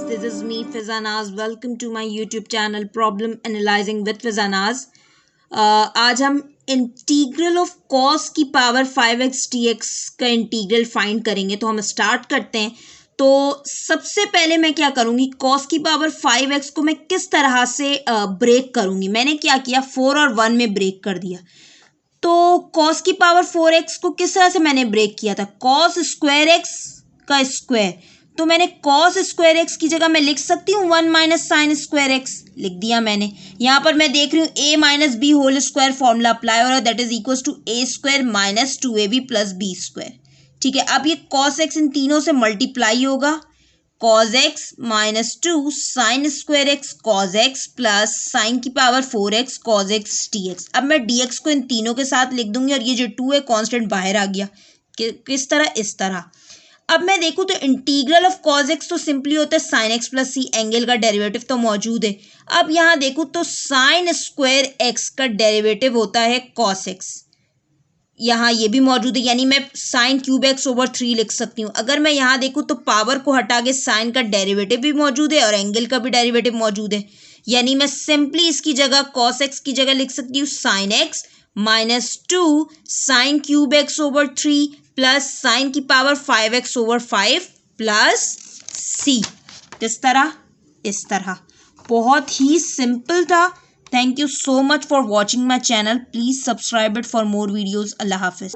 this is me Fizanaz. Welcome to my YouTube channel Problem Analyzing with Fizanaz. आज हम integral of cos की power 5x dx का integral find करेंगे. तो हम स्टार्ट करते हैं. तो सबसे पहले मैं क्या करूंगी, कॉस की पावर 5x को मैं किस तरह से ब्रेक करूंगी. मैंने क्या किया, 4 और 1 में ब्रेक कर दिया. तो कॉस की पावर 4x को किस तरह से मैंने ब्रेक किया था, कॉस स्क्वायर x का स्क्वायर. तो मैंने कॉस स्क्वायर एक्स की जगह मैं लिख सकती हूँ 1 माइनस साइन स्क्वायर एक्स. लिख दिया मैंने. यहाँ पर मैं देख रही हूँ a minus B whole square formula apply हो रहा है, that is equal to a square minus 2ab plus B square. ठीक है, अब ये कॉस एक्स इन तीनों से मल्टीप्लाई होगा. Cos x minus 2 sine square x cos x plus sine की power 4x cos x dx. अब मैं dx को इन तीनों के साथ लिख दूंगी और ये जो 2 है कॉन्स्टेंट बाहर आ गया. किस तरह, इस तरह. अब मैं देखूँ तो इंटीग्रल ऑफ कॉस एक्स तो सिंपली होता है साइन एक्स प्लस सी, एंगल का डेरिवेटिव तो मौजूद है. अब यहाँ देखूँ तो साइन स्क्वायर एक्स का डेरिवेटिव होता है कॉस एक्स, यहाँ ये भी मौजूद है, यानी मैं साइन क्यूब एक्स ओवर 3 लिख सकती हूँ. अगर मैं यहाँ देखूँ तो पावर को हटा के साइन का डेरिवेटिव भी मौजूद है और एंगल का भी डेरिवेटिव मौजूद है, यानी मैं सिंपली इसकी जगह कॉस एक्स की जगह लिख सकती हूँ sine x minus 2 sine cube x over 3 plus sine की पावर 5x ओवर 5 प्लस सी. इस तरह बहुत ही सिंपल था. Thank you so much for watching my channel. Please subscribe it for more videos. Allah Hafiz.